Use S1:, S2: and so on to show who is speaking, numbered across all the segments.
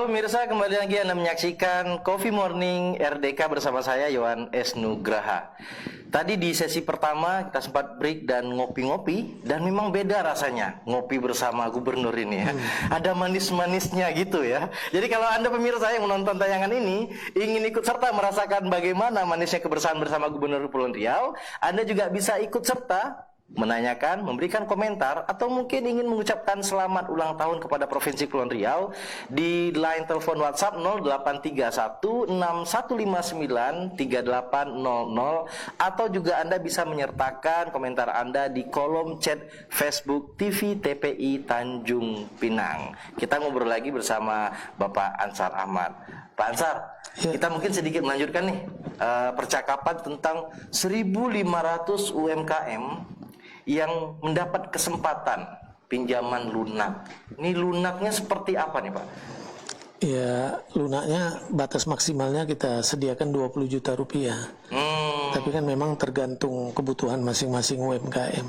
S1: pemirsa, kembali lagi Anda menyaksikan Coffee Morning RDK bersama saya Yohan S. Nugraha. Tadi di sesi pertama kita sempat break dan ngopi-ngopi, dan memang beda rasanya ngopi bersama gubernur ini ya. Ada manis-manisnya gitu ya. Jadi kalau Anda pemirsa yang menonton tayangan ini ingin ikut serta merasakan bagaimana manisnya kebersamaan bersama Gubernur Kepulauan Riau, Anda juga bisa ikut serta menanyakan, memberikan komentar, atau mungkin ingin mengucapkan selamat ulang tahun kepada Provinsi Kepulauan Riau di line telepon WhatsApp 083161593800, atau juga Anda bisa menyertakan komentar Anda di kolom chat Facebook TV TPI Tanjung Pinang. Kita ngobrol lagi bersama Bapak Ansar Ahmad. Pak Ansar, kita mungkin sedikit melanjutkan nih percakapan tentang 1.500 UMKM yang mendapat kesempatan pinjaman lunak. Ini lunaknya seperti apa nih Pak?
S2: Ya, lunaknya batas maksimalnya kita sediakan 20 juta rupiah. Tapi kan memang tergantung kebutuhan masing-masing UMKM.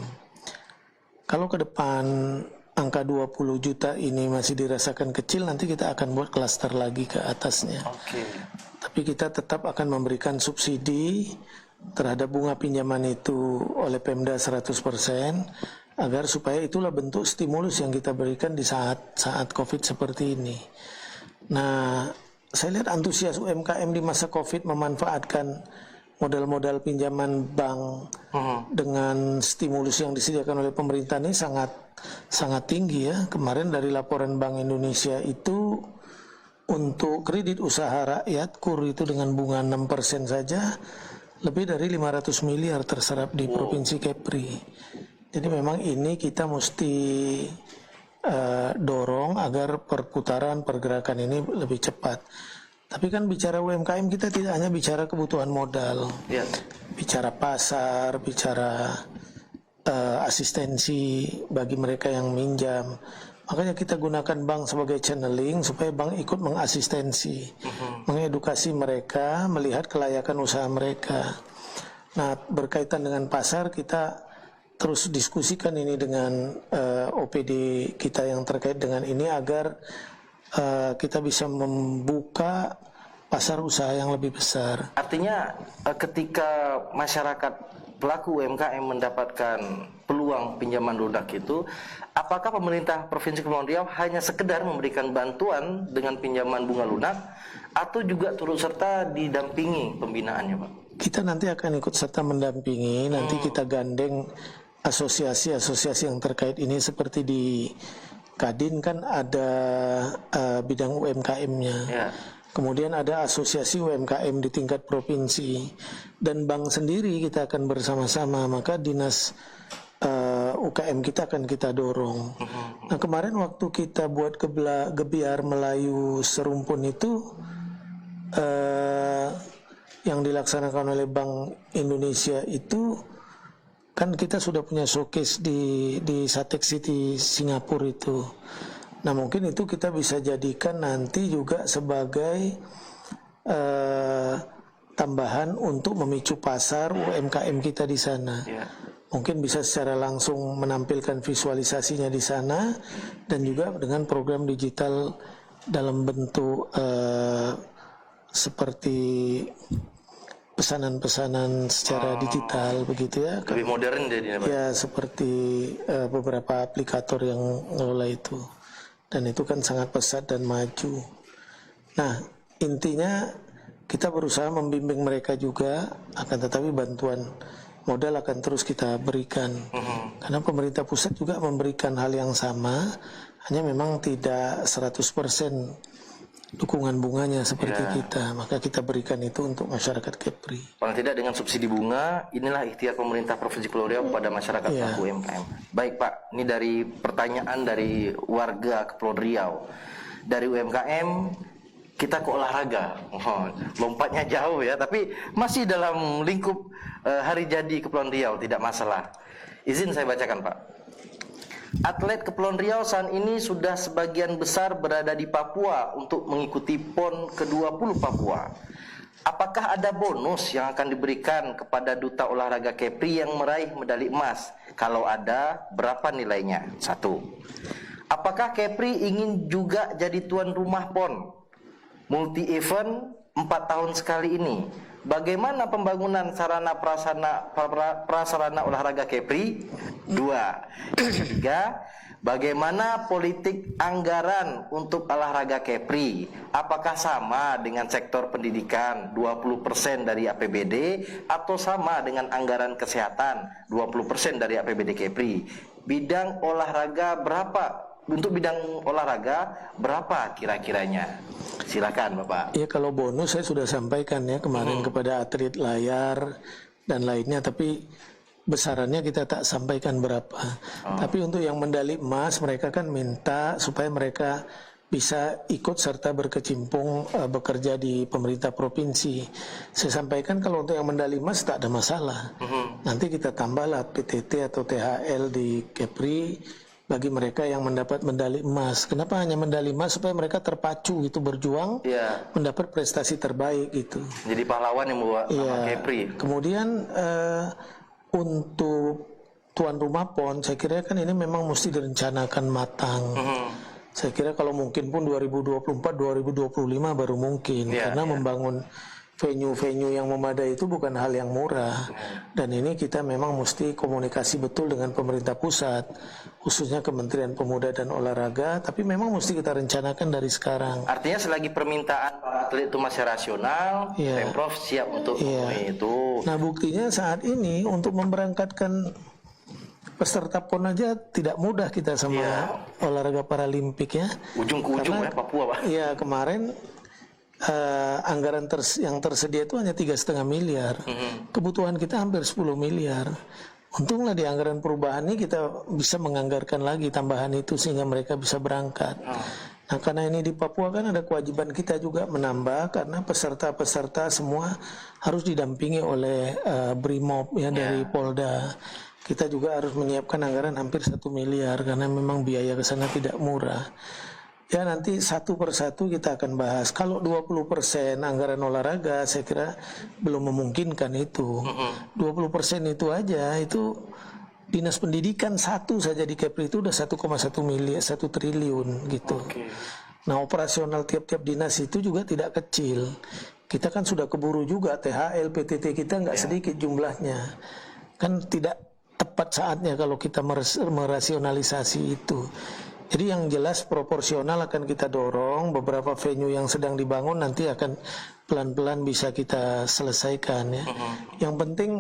S2: Kalau ke depan angka 20 juta ini masih dirasakan kecil, nanti kita akan buat klaster lagi ke atasnya. Tapi kita tetap akan memberikan subsidi terhadap bunga pinjaman itu oleh Pemda 100%, agar supaya itulah bentuk stimulus yang kita berikan di saat COVID seperti ini. Nah, saya lihat antusias UMKM di masa COVID memanfaatkan modal-modal pinjaman bank dengan stimulus yang disediakan oleh pemerintah ini sangat tinggi ya. Kemarin dari laporan Bank Indonesia itu untuk kredit usaha rakyat KUR itu dengan bunga 6% saja lebih dari 500 miliar terserap di Provinsi Kepri. Jadi memang ini kita mesti dorong agar pergerakan ini lebih cepat. Tapi kan bicara UMKM kita tidak hanya bicara kebutuhan modal, bicara pasar, bicara asistensi bagi mereka yang minjam. Makanya kita gunakan bank sebagai channeling supaya bank ikut mengasistensi, mengedukasi mereka, melihat kelayakan usaha mereka. Nah, berkaitan dengan pasar, kita terus diskusikan ini dengan OPD kita yang terkait dengan ini agar kita bisa membuka pasar usaha yang lebih besar.
S1: Artinya ketika masyarakat pelaku UMKM mendapatkan peluang pinjaman lunak itu, apakah pemerintah Provinsi Kepulauan Riau hanya sekedar memberikan bantuan dengan pinjaman bunga lunak, atau juga turut serta didampingi pembinaannya Pak?
S2: Kita nanti akan ikut serta mendampingi, nanti kita gandeng asosiasi-asosiasi yang terkait ini, seperti di Kadin kan ada bidang UMKM-nya. Kemudian ada asosiasi UMKM di tingkat provinsi, dan bank sendiri kita akan bersama-sama, maka dinas UKM kita akan kita dorong. Nah, kemarin waktu kita buat Gebiar Melayu Serumpun itu yang dilaksanakan oleh Bank Indonesia itu, kan kita sudah punya showcase di Satek City Singapura itu. Nah, mungkin itu kita bisa jadikan nanti juga sebagai tambahan untuk memicu pasar UMKM kita di sana. Mungkin bisa secara langsung menampilkan visualisasinya di sana, dan juga dengan program digital dalam bentuk seperti pesanan-pesanan secara digital begitu ya.
S1: Lebih modern jadinya Pak?
S2: Ya, seperti beberapa aplikator yang ngelola itu. Dan itu kan sangat pesat dan maju. Nah, intinya kita berusaha membimbing mereka juga, akan tetapi bantuan modal akan terus kita berikan. Karena pemerintah pusat juga memberikan hal yang sama, hanya memang tidak 100% dukungan bunganya seperti kita. Maka kita berikan itu untuk masyarakat Kepri.
S1: Paling tidak dengan subsidi bunga, inilah ikhtiar pemerintah Provinsi Kepulauan Riau kepada masyarakat pelaku UMKM. Baik Pak, ini dari pertanyaan dari warga Kepulauan Riau. Dari UMKM kita ke olahraga. Lompatnya jauh ya, tapi masih dalam lingkup hari jadi Kepulauan Riau, tidak masalah. Izin saya bacakan Pak. Atlet Kepulauan Riau saat ini sudah sebagian besar berada di Papua untuk mengikuti PON ke-20 Papua. Apakah ada bonus yang akan diberikan kepada duta olahraga Kepri yang meraih medali emas? Kalau ada, berapa nilainya? 1. Apakah Kepri ingin juga jadi tuan rumah PON? multi event 4 tahun sekali ini. Bagaimana pembangunan sarana prasarana olahraga Kepri? 2. 3. Bagaimana politik anggaran untuk olahraga Kepri? Apakah sama dengan sektor pendidikan 20% dari APBD atau sama dengan anggaran kesehatan 20% dari APBD Kepri? Bidang olahraga berapa? Untuk bidang olahraga berapa kira-kiranya? Silakan Bapak.
S2: Ya kalau bonus saya sudah sampaikan ya kemarin kepada atlet layar dan lainnya, tapi besarannya kita tak sampaikan berapa. Tapi untuk yang medali emas mereka kan minta supaya mereka bisa ikut serta berkecimpung bekerja di pemerintah provinsi. Saya sampaikan kalau untuk yang medali emas tak ada masalah. Nanti kita tambahlah PTT atau THL di Kepri bagi mereka yang mendapat medali emas. Kenapa hanya medali emas? Supaya mereka terpacu gitu berjuang, mendapat prestasi terbaik gitu.
S1: Jadi pahlawan yang membawa nama Kepri.
S2: Kemudian untuk tuan rumah PON, saya kira kan ini memang mesti direncanakan matang. Saya kira kalau mungkin pun 2024, 2025 baru mungkin, karena membangun venue-venue yang memadai itu bukan hal yang murah. Dan ini kita memang mesti komunikasi betul dengan pemerintah pusat, khususnya Kementerian Pemuda dan Olahraga, tapi memang mesti kita rencanakan dari sekarang.
S1: Artinya selagi permintaan para atlet itu masih rasional, Pemprov siap untuk itu.
S2: Nah buktinya saat ini untuk memberangkatkan peserta PON aja tidak mudah kita sama olahraga paralimpik ya.
S1: Ujung ke ujung ya Papua Pak.
S2: Iya kemarin anggaran yang tersedia itu hanya 3,5 miliar. Kebutuhan kita hampir 10 miliar. Untunglah di anggaran perubahan ini kita bisa menganggarkan lagi tambahan itu sehingga mereka bisa berangkat. Nah karena ini di Papua kan ada kewajiban kita juga menambah karena peserta-peserta semua harus didampingi oleh Brimob ya dari Polda. Kita juga harus menyiapkan anggaran hampir 1 miliar karena memang biaya ke sana tidak murah. Ya nanti satu persatu kita akan bahas. Kalau 20% anggaran olahraga saya kira belum memungkinkan itu. 20% itu aja itu dinas pendidikan satu saja di Kepri itu udah 1,1 miliar, 1 triliun gitu. Nah operasional tiap-tiap dinas itu juga tidak kecil. Kita kan sudah keburu juga THL, PTT kita nggak sedikit jumlahnya. Kan tidak tepat saatnya kalau kita merasionalisasi itu. Jadi yang jelas proporsional akan kita dorong, beberapa venue yang sedang dibangun nanti akan pelan-pelan bisa kita selesaikan ya. Yang penting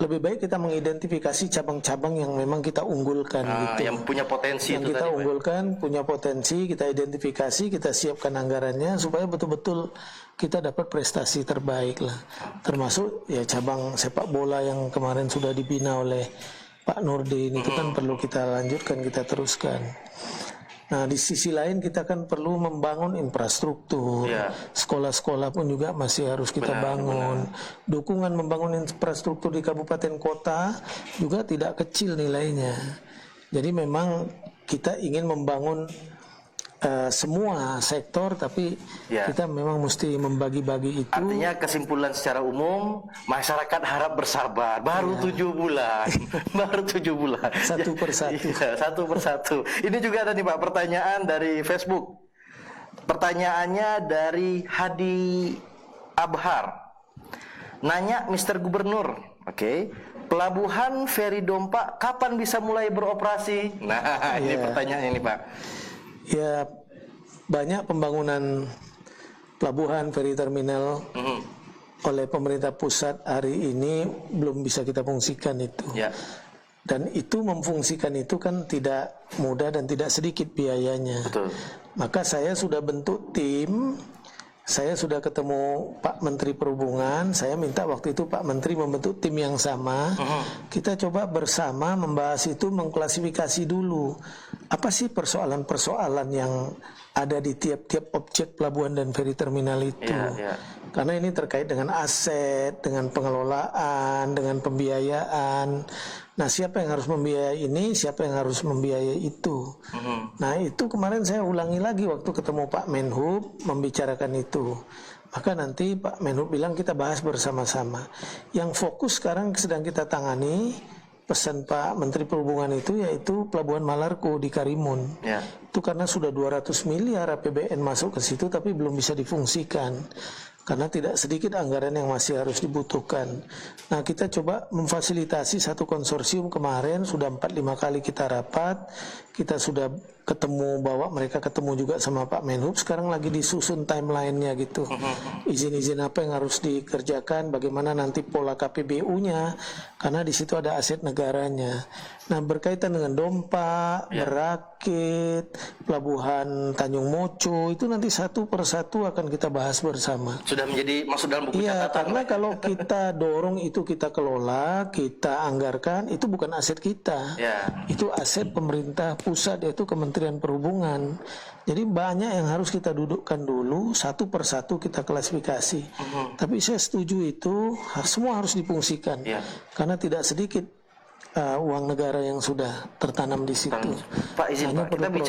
S2: lebih baik kita mengidentifikasi cabang-cabang yang memang kita unggulkan gitu.
S1: Yang punya potensi
S2: yang
S1: itu
S2: kita
S1: tadi,
S2: unggulkan, punya potensi, kita identifikasi, kita siapkan anggarannya supaya betul-betul kita dapat prestasi terbaik lah. Termasuk ya cabang sepak bola yang kemarin sudah dibina oleh Pak Nurdin itu kan perlu kita lanjutkan, kita teruskan. Nah di sisi lain kita kan perlu membangun infrastruktur. Sekolah-sekolah pun juga masih harus kita bangun. Dukungan membangun infrastruktur di kabupaten kota juga tidak kecil nilainya. Jadi memang kita ingin membangun semua sektor, tapi kita memang mesti membagi-bagi itu.
S1: Artinya kesimpulan secara umum, masyarakat harap bersabar. Baru 7 bulan, baru 7 bulan.
S2: Satu persatu.
S1: Satu persatu. Ini juga ada nih Pak pertanyaan dari Facebook. Pertanyaannya dari Hadi Abhar. Nanya Mr. Gubernur, Pelabuhan Feri Dompa kapan bisa mulai beroperasi? Nah, ini pertanyaannya nih Pak.
S2: Ya banyak pembangunan pelabuhan feri terminal oleh pemerintah pusat hari ini belum bisa kita fungsikan itu. Dan itu memfungsikan itu kan tidak mudah dan tidak sedikit biayanya. Maka saya sudah bentuk tim. Saya sudah ketemu Pak Menteri Perhubungan. Saya minta waktu itu Pak Menteri membentuk tim yang sama. Kita coba bersama membahas itu, mengklasifikasi dulu apa sih persoalan-persoalan yang ada di tiap-tiap objek pelabuhan dan feri terminal itu. Karena ini terkait dengan aset, dengan pengelolaan, dengan pembiayaan. Nah siapa yang harus membiayai ini, siapa yang harus membiayai itu. Nah itu kemarin saya ulangi lagi waktu ketemu Pak Menhub membicarakan itu. Maka nanti Pak Menhub bilang kita bahas bersama-sama. Yang fokus sekarang sedang kita tangani pesan Pak Menteri Perhubungan itu yaitu Pelabuhan Malarco di Karimun.
S1: Ya.
S2: Itu karena sudah 200 miliar APBN masuk ke situ tapi belum bisa difungsikan. Karena tidak sedikit anggaran yang masih harus dibutuhkan. Nah, kita coba memfasilitasi satu konsorsium kemarin, sudah 4-5 kali kita rapat, kita sudah ketemu, bawa mereka ketemu juga sama Pak Menhub, sekarang lagi disusun timeline-nya gitu. Izin-izin apa yang harus dikerjakan, bagaimana nanti pola KPBU-nya, karena di situ ada aset negaranya. Nah, berkaitan dengan Dompa, Merakit, Pelabuhan Tanjung Moco, itu nanti satu persatu akan kita bahas bersama.
S1: Sudah menjadi masuk dalam buku
S2: Iya,
S1: catatan.
S2: karena kalau kita dorong itu, kita kelola, kita anggarkan, itu bukan aset kita.
S1: Ya.
S2: Itu aset pemerintah pusat, yaitu Kementerian Perhubungan. Jadi banyak yang harus kita dudukkan dulu, satu persatu kita klasifikasi. Tapi saya setuju itu, semua harus difungsikan.
S1: Ya.
S2: Karena tidak sedikit uang negara yang sudah tertanam di situ.
S1: Pak izin
S2: Hanya
S1: Pak, kita
S2: perlu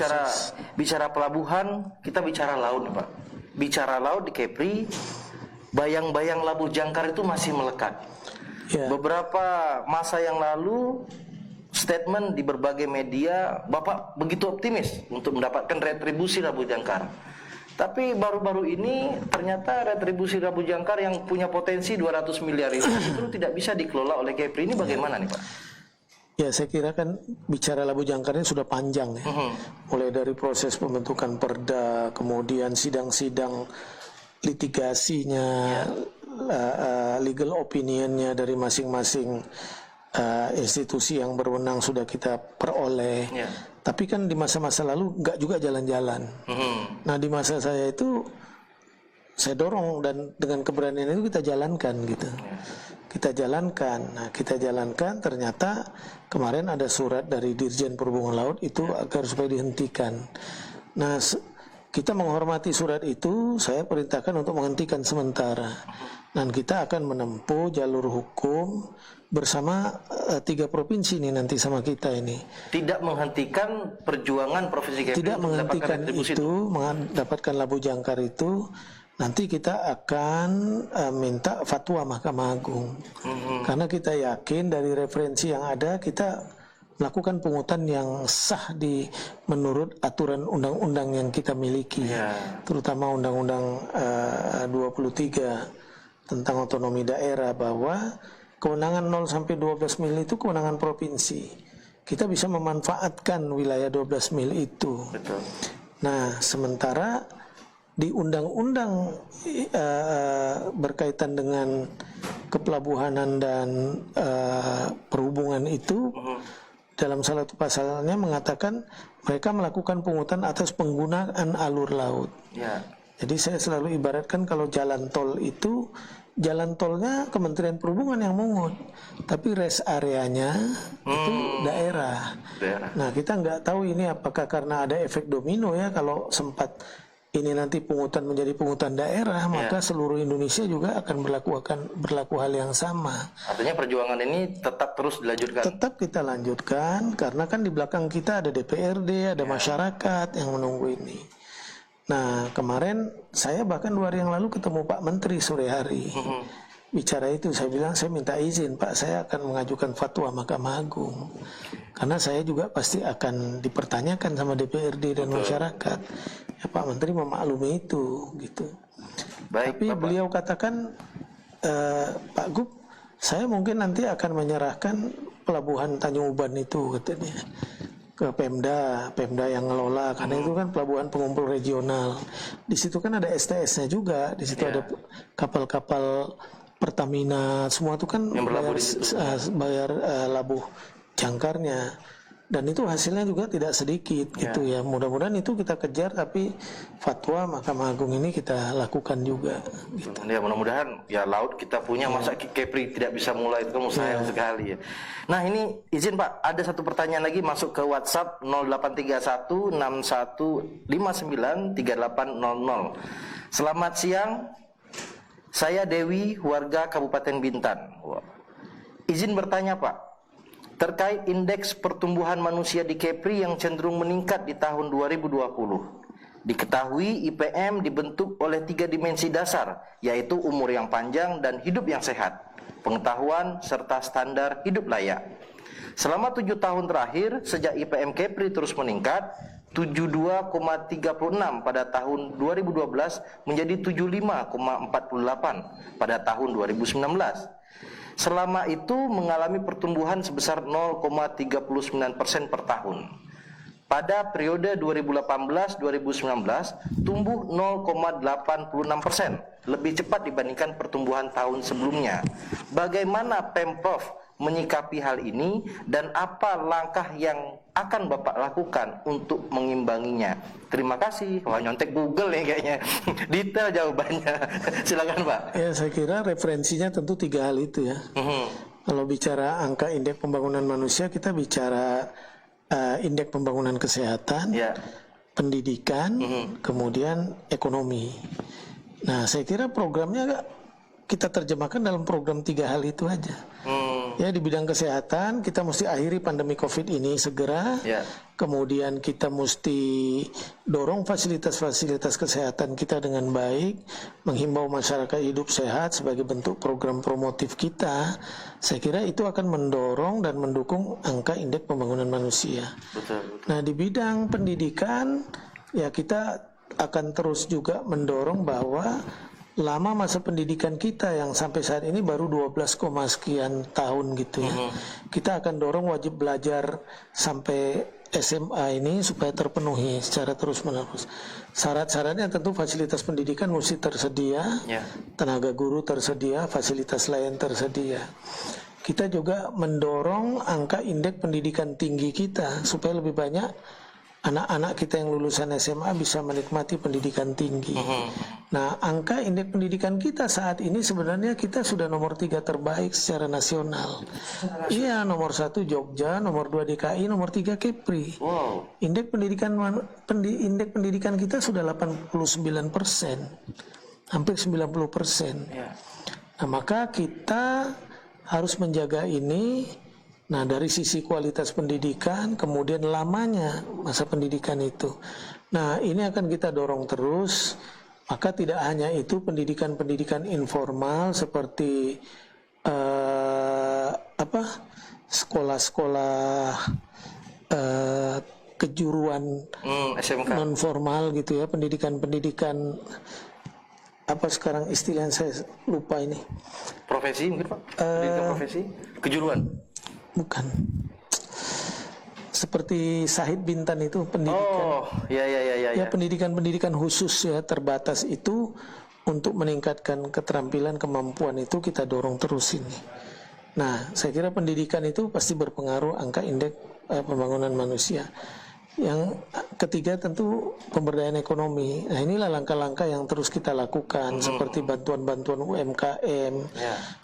S1: bicara pelabuhan, kita bicara laut Pak. Bicara laut di Kepri, bayang-bayang Labuh Jangkar itu masih melekat.
S2: Ya.
S1: Beberapa masa yang lalu, statement di berbagai media, Bapak begitu optimis untuk mendapatkan retribusi Labuh Jangkar. Tapi baru-baru ini ternyata retribusi Labuh Jangkar yang punya potensi 200 miliar itu tidak bisa dikelola oleh Kepri. Ini bagaimana nih Pak?
S2: Ya, saya kira kan bicara Labuh Jangkar ini sudah panjang ya. Mulai dari proses pembentukan perda, kemudian sidang-sidang litigasinya, legal opinionnya dari masing-masing institusi yang berwenang sudah kita peroleh. Tapi kan di masa-masa lalu nggak juga jalan-jalan. Nah, di masa saya itu saya dorong dan dengan keberanian itu kita jalankan gitu. Kita jalankan. Nah, kita jalankan, ternyata kemarin ada surat dari Dirjen Perhubungan Laut itu agar supaya dihentikan. Nah, kita menghormati surat itu, saya perintahkan untuk menghentikan sementara. Dan kita akan menempuh jalur hukum bersama 3 provinsi ini nanti sama kita ini.
S1: Tidak menghentikan perjuangan Provinsi Kepri
S2: Tidak
S1: untuk mendapatkan
S2: menghentikan
S1: retribusi
S2: itu, mendapatkan Labuh Jangkar itu. Nanti kita akan minta fatwa Mahkamah Agung. Karena kita yakin dari referensi yang ada, kita melakukan pungutan yang sah menurut aturan undang-undang yang kita miliki. Terutama Undang-Undang 23 tentang otonomi daerah, bahwa kewenangan 0 sampai 12 mil itu kewenangan provinsi. Kita bisa memanfaatkan wilayah 12 mil itu.
S1: Betul.
S2: Nah, sementara di undang-undang berkaitan dengan kepelabuhanan dan perhubungan itu, dalam salah satu pasalnya mengatakan mereka melakukan pungutan atas penggunaan alur laut. Jadi saya selalu ibaratkan kalau jalan tol itu, jalan tolnya Kementerian Perhubungan yang mungut, tapi rest areanya itu daerah. Nah, kita nggak tahu ini apakah karena ada efek domino ya, kalau sempat ini nanti pungutan menjadi pungutan daerah, maka seluruh Indonesia juga akan berlaku hal yang sama.
S1: Artinya perjuangan ini tetap terus dilanjutkan.
S2: Tetap kita lanjutkan, karena kan di belakang kita ada DPRD, ada masyarakat yang menunggu ini. Nah, kemarin saya bahkan 2 hari yang lalu ketemu Pak Menteri sore hari. Bicara itu, saya bilang saya minta izin Pak, saya akan mengajukan fatwa Mahkamah Agung. Karena saya juga pasti akan dipertanyakan sama DPRD dan masyarakat. Ya, Pak Menteri memaklumi itu, gitu.
S1: Baik,
S2: tapi
S1: Bapak.
S2: Beliau katakan, Pak Gub, saya mungkin nanti akan menyerahkan pelabuhan Tanjung Uban itu, katanya, ke Pemda yang ngelola, karena itu kan pelabuhan pengumpul regional. Di situ kan ada STS-nya juga, di situ ada kapal-kapal Pertamina, semua itu kan bayar Labuh Jangkarnya, dan itu hasilnya juga tidak sedikit gitu ya. Mudah-mudahan itu kita kejar, tapi fatwa Mahkamah Agung ini kita lakukan juga gitu.
S1: Ya, mudah-mudahan ya laut kita punya, masa Kepri tidak bisa mulai, itu kan mustahil sekali ya. Nah, ini izin Pak, ada satu pertanyaan lagi masuk ke WhatsApp 083161593800. Selamat siang, saya Dewi, warga Kabupaten Bintan. Izin bertanya Pak, terkait indeks pertumbuhan manusia di Kepri yang cenderung meningkat di tahun 2020. Diketahui IPM dibentuk oleh 3 dimensi dasar, yaitu umur yang panjang dan hidup yang sehat, pengetahuan, serta standar hidup layak. Selama 7 tahun terakhir, sejak IPM Kepri terus meningkat, 72,36 pada tahun 2012 menjadi 75,48 pada tahun 2019. Selama itu mengalami pertumbuhan sebesar 0,39% per tahun. Pada periode 2018-2019 tumbuh 0,86%, lebih cepat dibandingkan pertumbuhan tahun sebelumnya. Bagaimana Pemprov menyikapi hal ini dan apa langkah yang akan Bapak lakukan untuk mengimbanginya? Terima kasih. Wah, nyontek Google nih kayaknya. Detail jawabannya. Silakan Pak.
S2: Ya, saya kira referensinya tentu 3 hal itu ya. Kalau bicara angka indeks pembangunan manusia, kita bicara indeks pembangunan kesehatan, pendidikan, kemudian ekonomi. Nah, saya kira programnya kita terjemahkan dalam program 3 hal itu aja. Ya, di bidang kesehatan kita mesti akhiri pandemi COVID ini segera. Kemudian kita mesti dorong fasilitas-fasilitas kesehatan kita dengan baik, menghimbau masyarakat hidup sehat sebagai bentuk program promotif kita. Saya kira itu akan mendorong dan mendukung angka indeks pembangunan manusia. Nah, di bidang pendidikan ya kita akan terus juga mendorong bahwa lama masa pendidikan kita yang sampai saat ini baru 12, sekian tahun gitu ya. Kita akan dorong wajib belajar sampai SMA ini supaya terpenuhi secara terus-menerus. Syarat-syaratnya tentu fasilitas pendidikan mesti tersedia, tenaga guru tersedia, fasilitas lain tersedia. Kita juga mendorong angka indeks pendidikan tinggi kita supaya lebih banyak anak-anak kita yang lulusan SMA bisa menikmati pendidikan tinggi. Nah, angka indeks pendidikan kita saat ini sebenarnya kita sudah nomor 3 terbaik secara nasional. Iya, nomor 1 Jogja, nomor 2 DKI, nomor 3 Kepri. Indeks pendidikan kita sudah 89%, hampir 90%. Nah, maka kita harus menjaga ini. Nah, dari sisi kualitas pendidikan, kemudian lamanya masa pendidikan itu. Nah, ini akan kita dorong terus. Maka tidak hanya itu, pendidikan-pendidikan informal seperti sekolah-sekolah kejuruan non formal gitu ya, pendidikan-pendidikan apa sekarang istilahnya saya lupa ini.
S1: Profesi mungkin Pak? Pendidikan profesi? Kejuruan?
S2: Bukan. Seperti Syahid Bintan itu pendidikan. Ya, pendidikan-pendidikan khusus ya, terbatas itu untuk meningkatkan keterampilan, kemampuan itu kita dorong terus ini. Nah, saya kira pendidikan itu pasti berpengaruh angka indeks pembangunan manusia. Yang ketiga tentu pemberdayaan ekonomi. Nah, inilah langkah-langkah yang terus kita lakukan, seperti bantuan-bantuan UMKM,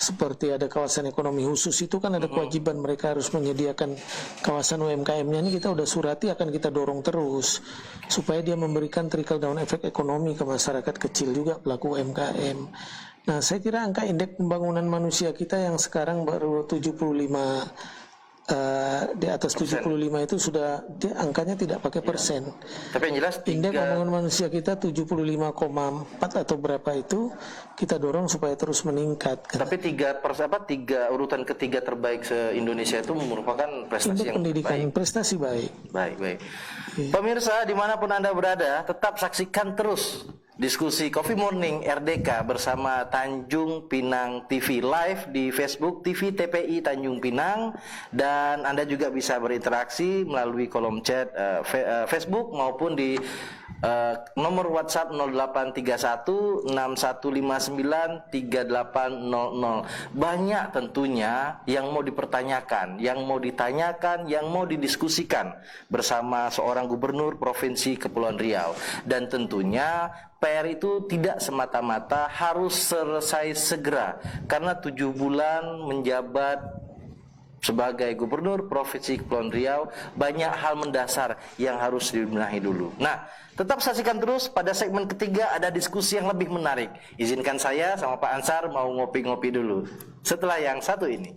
S2: seperti ada kawasan ekonomi khusus, itu kan ada kewajiban mereka harus menyediakan kawasan UMKM-nya. Ini kita udah surati, akan kita dorong terus supaya dia memberikan trickle down efek ekonomi ke masyarakat kecil juga pelaku UMKM. Nah, saya kira angka indeks pembangunan manusia kita yang sekarang baru 75, di atas 75 itu sudah angkanya tidak pakai persen.
S1: Tapi yang jelas
S2: indeks pembangunan manusia kita 75,4 atau berapa itu kita dorong supaya terus meningkat.
S1: Tapi tiga urutan ketiga terbaik se-Indonesia itu merupakan prestasi
S2: indeks
S1: yang
S2: pendidikan
S1: baik.
S2: Prestasi baik.
S1: Baik. Pemirsa dimanapun Anda berada, tetap saksikan terus diskusi Coffee Morning RDK bersama Tanjung Pinang TV live di Facebook TV TPI Tanjung Pinang, dan Anda juga bisa berinteraksi melalui kolom chat Facebook maupun di nomor WhatsApp 083161593800. Banyak tentunya yang mau dipertanyakan, yang mau ditanyakan, yang mau didiskusikan bersama seorang gubernur Provinsi Kepulauan Riau. Dan tentunya PR itu tidak semata-mata harus selesai segera, karena 7 bulan menjabat sebagai gubernur Provinsi Kepulauan Riau, banyak hal mendasar yang harus dibenahi dulu. Nah, tetap saksikan terus, pada segmen ketiga ada diskusi yang lebih menarik. Izinkan saya sama Pak Ansar mau ngopi-ngopi dulu setelah yang satu ini.